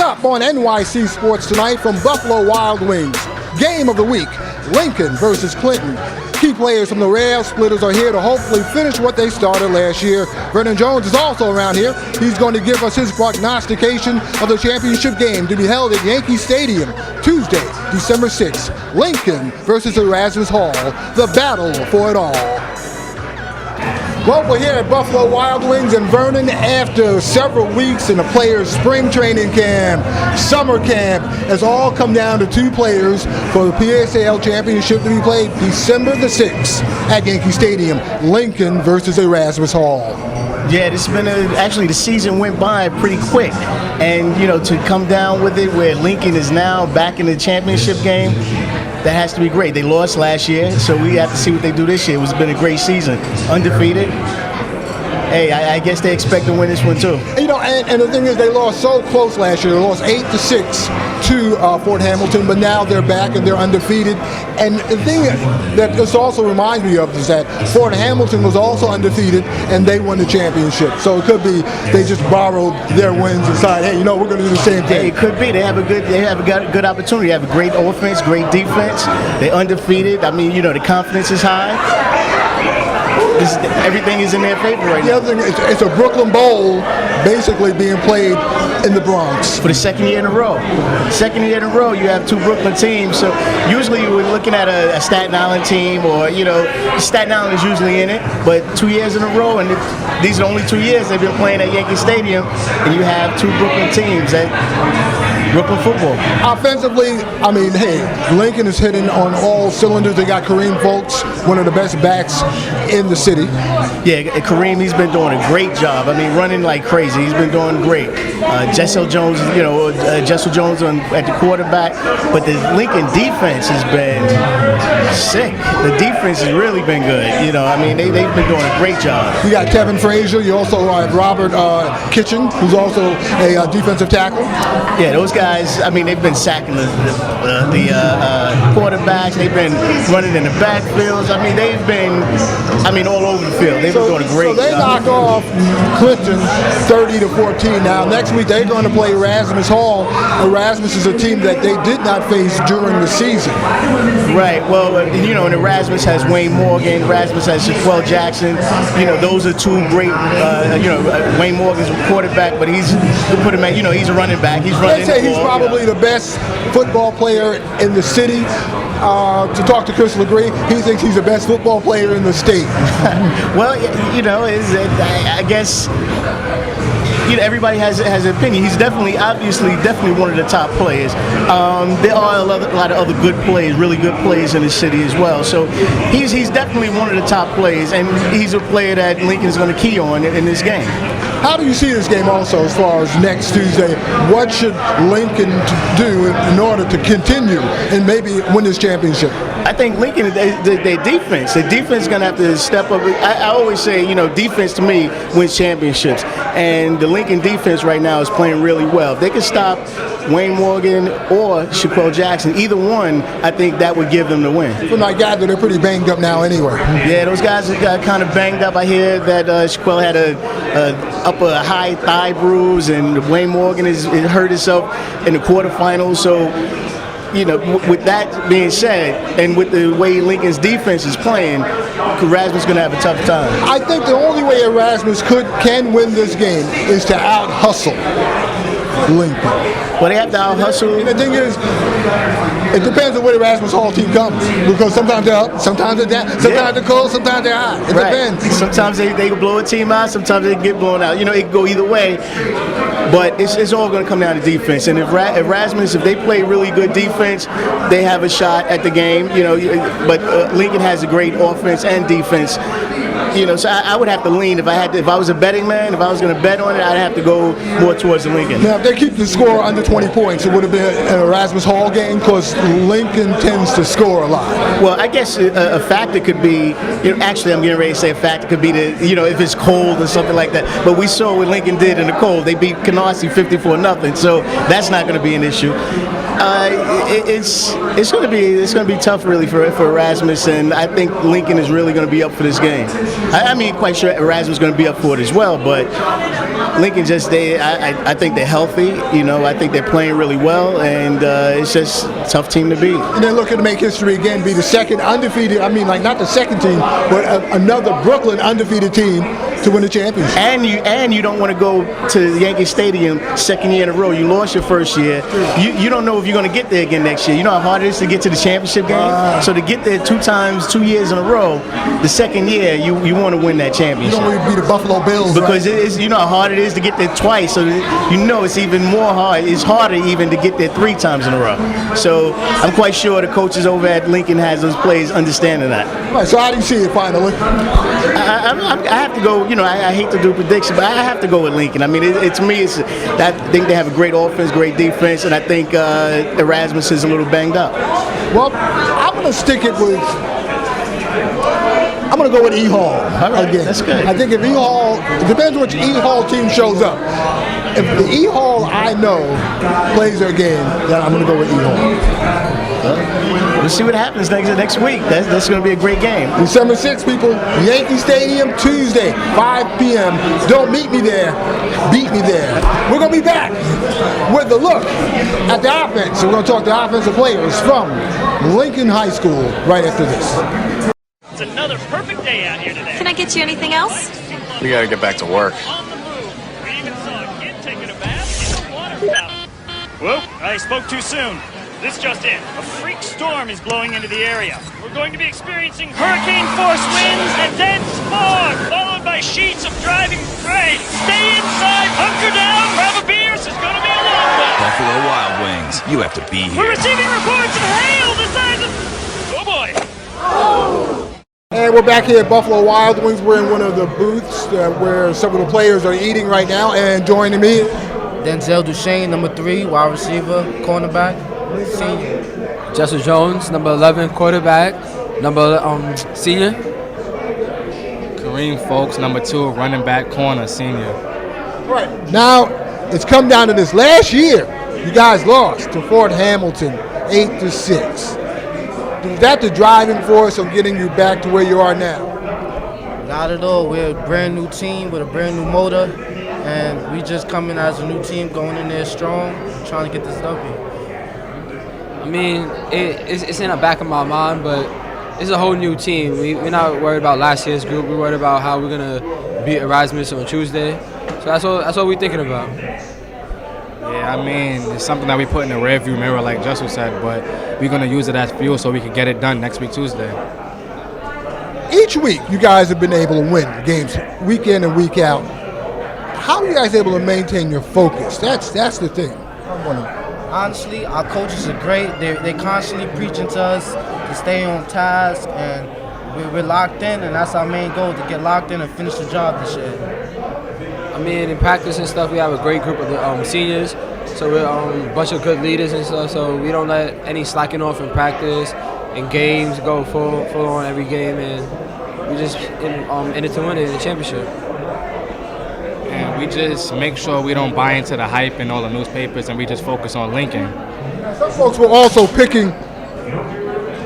Coming up on NYC Sports tonight from Buffalo Wild Wings, game of the week, Lincoln versus Clinton. Key players from the Rail Splitters are here to hopefully finish what they started last year. Vernon Jones is also around here. He's going to give us his prognostication of the championship game to be held at Yankee Stadium Tuesday, December 6th. Lincoln versus Erasmus Hall, the battle for it all. Well, we're here at Buffalo Wild Wings and Vernon after several weeks in the players' spring training camp, summer camp. It's all come down to two players for the PSAL championship to be played December the 6th at Yankee Stadium, Lincoln versus Erasmus Hall. Yeah, this has been actually the season went by pretty quick, and to come down with it where Lincoln is now back in the championship game, that has to be great. They lost last year, so we have to see what they do this year. It's been a great season, undefeated. Hey, I guess they expect to win this one too. And the thing is, they lost so close last year. They lost 8-6 to Fort Hamilton, but now they're back and they're undefeated. And the thing that this also reminds me of is that Fort Hamilton was also undefeated and they won the championship. So it could be they just borrowed their wins and decided, hey, we're going to do the same thing. Hey, it could be. They have a good opportunity. They have a great offense, great defense. They're undefeated. I mean, the confidence is high. Everything is in their favor right now. The other thing, it's a Brooklyn Bowl basically being played in the Bronx. For the second year in a row. Second year in a row, you have two Brooklyn teams. So usually you were looking at a Staten Island team or, Staten Island is usually in it. But 2 years in a row, and these are the only 2 years they've been playing at Yankee Stadium, and you have two Brooklyn teams at Brooklyn football. Offensively, Lincoln is hitting on all cylinders. They got Kareem Folks, one of the best backs in the city. Yeah, Kareem, he's been doing a great job. Running like crazy. He's been doing great. Jessel Jones, at the quarterback. But the Lincoln defense has been sick. The defense has really been good. They've been doing a great job. You got Kevin Frazier. You also have Robert Kitchen, who's also a defensive tackle. Yeah, those guys, they've been sacking the quarterbacks. They've been running in the backfields. They've been all over the field. They've been doing a great job. So they knock off Clinton 30-14. Now, next week they're going to play Erasmus Hall. Erasmus is a team that they did not face during the season. Right. Well, and Erasmus has Wayne Morgan. Erasmus has Shaquille Jackson. Those are two great. Wayne Morgan's a quarterback, but he's a running back. He's running. They say he's probably the best football player in the city. To talk to Chris LeGree, he thinks he's the best football player in the state. Well, I guess everybody has an opinion. He's definitely one of the top players. There are a lot of other good players, really good players in the city as well. So he's definitely one of the top players, and he's a player that Lincoln's going to key on in this game. How do you see this game also as far as next Tuesday? What should Lincoln do in order to continue and maybe win this championship? I think Lincoln, their defense is going to have to step up. I always say, defense to me wins championships. And the Lincoln defense right now is playing really well. If they can stop Wayne Morgan or Shaquille Jackson, either one, I think that would give them the win. From I gather, they're pretty banged up now anyway. Yeah, those guys got kind of banged up. I hear that Shaquille had a high thigh bruise, and Wayne Morgan has hurt himself in the quarterfinals. So, with that being said, and with the way Lincoln's defense is playing, Erasmus is going to have a tough time. I think the only way Erasmus can win this game is to out-hustle Lincoln. Well, they have to out-hustle. And the thing is, it depends on where the Erasmus Hall team comes, because sometimes they're up, sometimes they're down, sometimes they're cold, sometimes they're hot. It depends. Sometimes they blow a team out, sometimes they get blown out. It can go either way. But it's all going to come down to defense. And if Erasmus, if they play really good defense, they have a shot at the game. But Lincoln has a great offense and defense. So I would have to lean if I was a betting man. If I was going to bet on it, I'd have to go more towards the Lincoln. Now, if they keep the score under 20 points, it would have been an Erasmus Hall game, because Lincoln tends to score a lot. Well, I guess a factor could be, actually I'm getting ready to say a factor could be if it's cold or something like that. But we saw what Lincoln did in the cold. They beat Canarsie 54-0, so that's not going to be an issue. It's going to be tough really for Erasmus, and I think Lincoln is really going to be up for this game. I mean, quite sure Erasmus is going to be up for it as well, but Lincoln I think they're healthy. You know, I think they're playing really well, and it's just a tough team to beat. And they're looking to make history again, be the second undefeated, not the second team, but another Brooklyn undefeated team to win the championship. And you don't want to go to the Yankee Stadium second year in a row. You lost your first year. You don't know if you're going to get there again next year. You know how hard it is to get to the championship game? So to get there 2 years in a row, the second year, you want to win that championship. You don't want to be the Buffalo Bills, because right? it is, you know how hard it is to get there twice, so you know it's even more hard. It's harder even to get there 3 times in a row. So I'm quite sure the coaches over at Lincoln has those players understanding that. Right, so how do you see it finally? I have to go, I hate to do predictions, but I have to go with Lincoln. I mean, to me, I think they have a great offense, great defense, and I think Erasmus is a little banged up. Well, I'm going to stick it with... I'm going to go with E-Hall again. That's good. I think if E-Hall, it depends which E-Hall team shows up. If the E-Hall I know plays their game, then I'm going to go with E-Hall. We'll see what happens next week. That's going to be a great game. December 6th, people, Yankee Stadium, Tuesday, 5 p.m. Don't meet me there, beat me there. We're going to be back with a look at the offense. We're going to talk to offensive players from Lincoln High School right after this. It's another perfect day out here today. Can I get you anything else? We gotta get back to work. On the move. We even saw a kid taking a bath in a water fountain. Whoop, I spoke too soon. This just in. A freak storm is blowing into the area. We're going to be experiencing hurricane-force winds and dense fog, followed by sheets of driving rain. Stay inside, hunker down, grab a beer. This is going to be a long one. Buffalo Wild Wings, you have to be here. We're receiving reports of hail the size of... Oh, boy. And we're back here at Buffalo Wild Wings. We're in one of the booths where some of the players are eating right now. And joining me, Denzel Duchesne, number 3, wide receiver, cornerback, senior. Jesse Jones, number 11, quarterback, senior. Kareem Folks, number 2, running back, corner, senior. right now, it's come down to this. Last year, you guys lost to Fort Hamilton, 8-6. Is that the driving force of getting you back to where you are now? Not at all. We're a brand new team with a brand new motor, and we just come in as a new team, going in there strong, trying to get this W. I mean, it's in the back of my mind, but it's a whole new team. We're not worried about last year's group. We're worried about how we're gonna beat Erasmus on Tuesday. So that's all we're thinking about. Yeah, I mean, it's something that we put in the rearview mirror, like Justin said, but we're going to use it as fuel so we can get it done next week, Tuesday. Each week, you guys have been able to win games week in and week out. How are you guys able to maintain your focus? That's the thing. Honestly, our coaches are great. They're constantly preaching to us to stay on task, and we're locked in, and that's our main goal, to get locked in and finish the job this year. I mean, in practice and stuff, we have a great group of the, seniors, so we're a bunch of good leaders and stuff, so we don't let any slacking off in practice and games, go full on every game, and we just in it to win it in the championship. And we just make sure we don't buy into the hype and all the newspapers, and we just focus on Lincoln. Some folks were also picking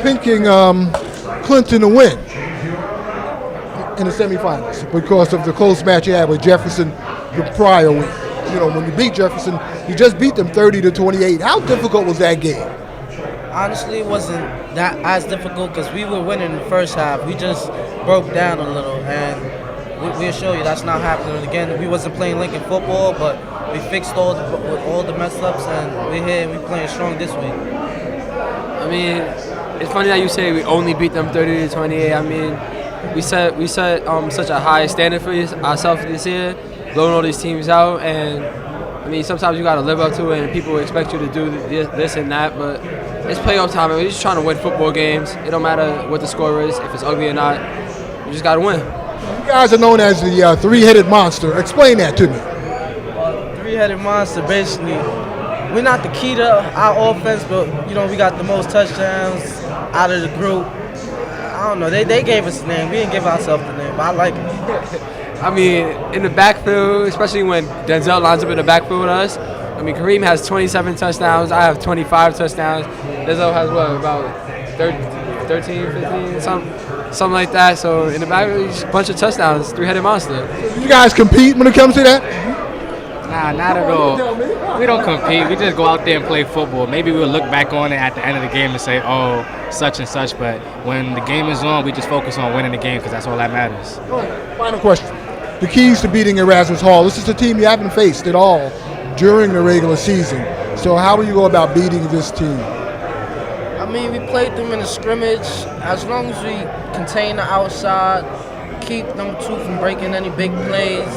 Clinton to win in the semifinals because of the close match you had with Jefferson the prior week. You know, when you beat Jefferson, you just beat them 30-28. How difficult was that game? Honestly, it wasn't that as difficult because we were winning in the first half. We just broke down a little, and we'll show you that's not happening again. We wasn't playing Lincoln football, but we fixed all the mess ups, and we're here and we're playing strong this week. I mean, it's funny that you say we only beat them 30-28. I mean, we set such a high standard for ourselves this year, blowing all these teams out, and I mean, sometimes you got to live up to it, and people expect you to do this and that, but it's playoff time, and we're just trying to win football games. It don't matter what the score is, if it's ugly or not. You just got to win. You guys are known as the three-headed monster. Explain that to me. Three-headed monster, basically. We're not the key to our offense, but, you know, we got the most touchdowns out of the group. I don't know. They gave us the name. We didn't give ourselves the name, but I like it. I mean, in the backfield, especially when Denzel lines up in the backfield with us, I mean, Kareem has 27 touchdowns. I have 25 touchdowns. Denzel has, what, about 13, 15, something? something like that. So in the back, a bunch of touchdowns, three-headed monster. You guys compete when it comes to that? Nah, not at all. We don't compete. We just go out there and play football. Maybe we'll look back on it at the end of the game and say, oh, such and such. But when the game is on, we just focus on winning the game because that's all that matters. Final question. The keys to beating Erasmus Hall. This is a team you haven't faced at all during the regular season. So how will you go about beating this team? I mean, we played them in a scrimmage. As long as we contain the outside, keep them two from breaking any big plays,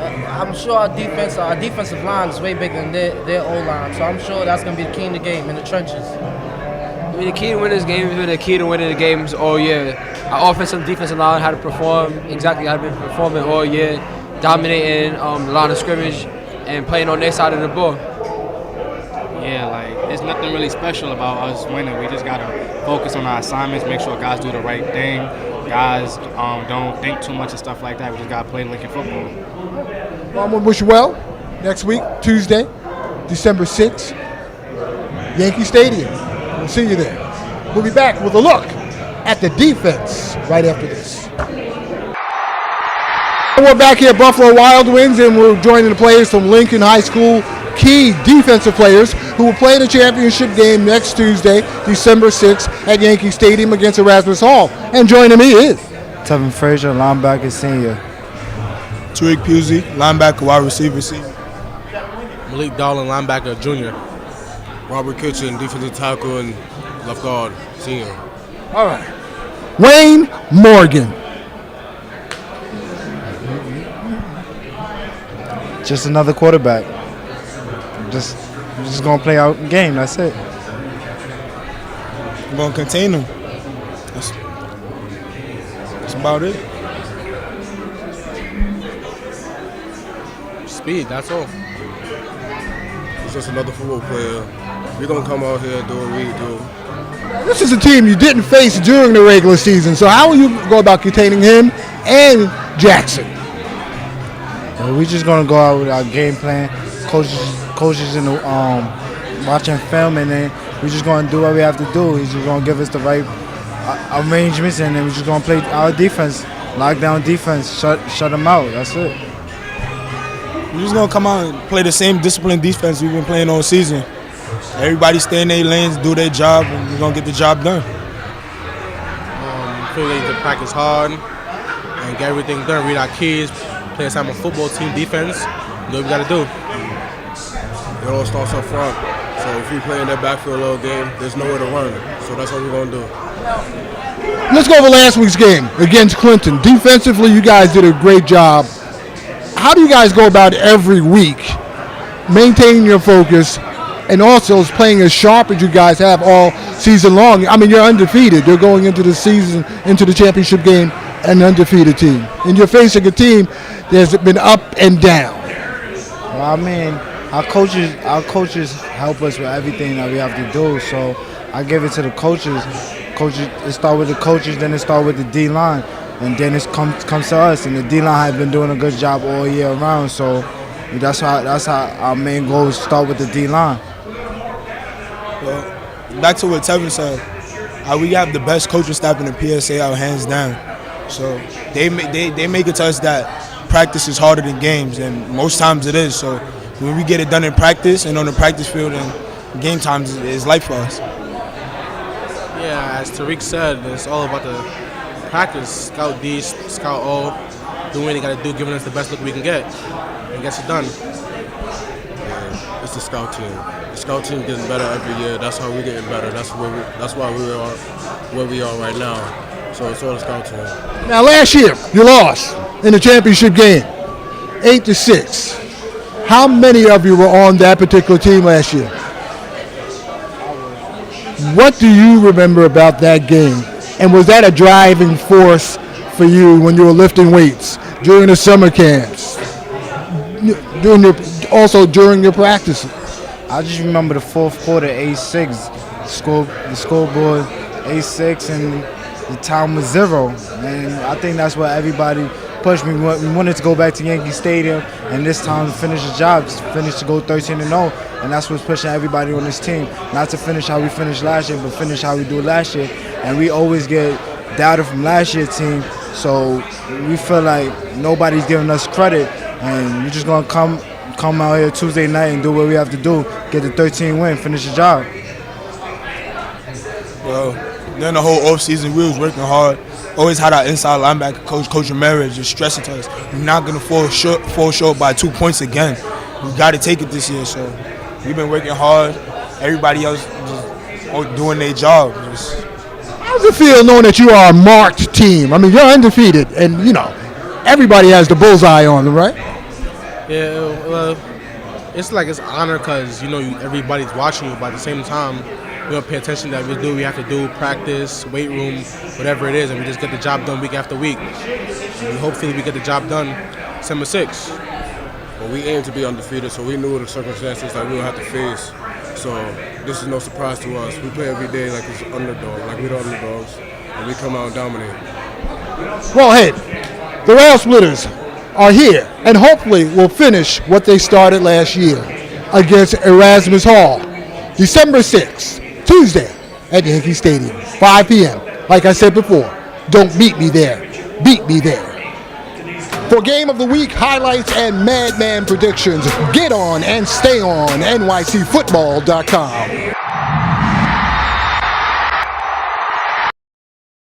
I'm sure our defensive line is way bigger than their O-line. So I'm sure that's going to be the key in the game, in the trenches. I mean, the key to winning this game has been the key to winning the games all year. Our offensive and defensive line had to perform exactly how they've been performing all year, dominating the line of scrimmage and playing on their side of the ball. Yeah, like, there's nothing really special about us winning. We just got to focus on our assignments, make sure guys do the right thing. Guys don't think too much and stuff like that. We just got to play Lincoln football. Well, I'm going to wish you well. Next week, Tuesday, December 6th, Yankee Stadium. We'll see you there. We'll be back with a look at the defense right after this. We're back here at Buffalo Wild Wings, and we're joining the players from Lincoln High School, key defensive players who will play in the championship game next Tuesday, December 6th at Yankee Stadium against Erasmus Hall. And joining me is Tevin Frazier, linebacker, senior. Tariq Pusey, linebacker, wide receiver, senior. Malik Darlin, linebacker, junior. Robert Kitchen, defensive tackle and left guard, senior. all right, Wayne Morgan. Just another quarterback. Just gonna play out the game. That's it. We're gonna contain them. That's about it. Speed, that's all. He's just another football player. We're gonna come out here and do what we do. This is a team you didn't face during the regular season, so how will you go about containing him and Jackson? We're just gonna go out with our game plan. Coaches in the watching film, and then we're just gonna do what we have to do. He's just gonna give us the right arrangements, and then we're just gonna play our defense, lock down defense, shut them out. That's it. We're just gonna come out and play the same disciplined defense we've been playing all season. Everybody stay in their lanes, do their job, and we're gonna get the job done. I feel like to practice hard and get everything done. Read our keys, play some football team defense. Do what we gotta do. It all starts up front. So if we play in that backfield all game, there's nowhere to run. So that's what we're gonna do. Let's go over last week's game against Clinton. Defensively, you guys did a great job. How do you guys go about every week maintaining your focus and also playing as sharp as you guys have all season long? I mean, you're undefeated. You're going into the season, into the championship game, an undefeated team. And you're facing a team that's been up and down. Well, I mean, our coaches help us with everything that we have to do. So I give it to the coaches. It start with the coaches, then it start with the D-line, and then it comes to us. And the D-line has been doing a good job all year round. So that's how our main goal is, start with the D-line. Well, back to what Tevin said, we have the best coaching staff in the PSA out, hands down. So they make it to us that practice is harder than games, and most times it is. So when we get it done in practice and on the practice field, and game times is life for us. Yeah, as Tariq said, it's all about the practice. Scout D, scout O, doing what they gotta do, giving us the best look we can get, and gets it done. Yeah, it's the scout team. The scout team getting better every year. That's how we're getting better. That's why we are where we are right now. So it's all the scout team. Now, last year, you lost in the championship game, 8-6. How many of you were on that particular team last year? What do you remember about that game? And was that a driving force for you when you were lifting weights during the summer camps, during your practices? I just remember the fourth quarter, 8-6, the scoreboard 8-6, and the time was 0. And I think that's what everybody pushed me. We wanted to go back to Yankee Stadium and this time finish the job, finish to go 13-0. And that's what's pushing everybody on this team. Not to finish how we finished last year, but finish how we do last year. And we always get data from last year's team. So we feel like nobody's giving us credit, and we're just gonna come out here Tuesday night and do what we have to do, get the 13 win, finish the job. Well, during the whole offseason, we was working hard. Always had our inside linebacker Coach Ramirez, just stressing to us, we're not gonna fall short by 2 points again. We got to take it this year. So we've been working hard. Everybody else just doing their job. How does it feel knowing that you are a marked team? I mean, you're undefeated, and everybody has the bullseye on them, right? Yeah, well, it's like it's honor because everybody's watching you, but at the same time, we don't pay attention that we have to do practice, weight room, whatever it is, and we just get the job done week after week. And hopefully, we get the job done December 6th. Well, we aim to be undefeated, so we knew the circumstances that we would have to face. So this is no surprise to us. We play every day like it's an underdog, like we're the underdogs, and we come out and dominate. Well, hey, the Rail Splitters are here, and hopefully will finish what they started last year against Erasmus Hall, December 6th, Tuesday at Yankee Stadium, 5 p.m. Like I said before, don't beat me there, beat me there. For Game of the Week highlights and Madman predictions, get on and stay on NYCFootball.com.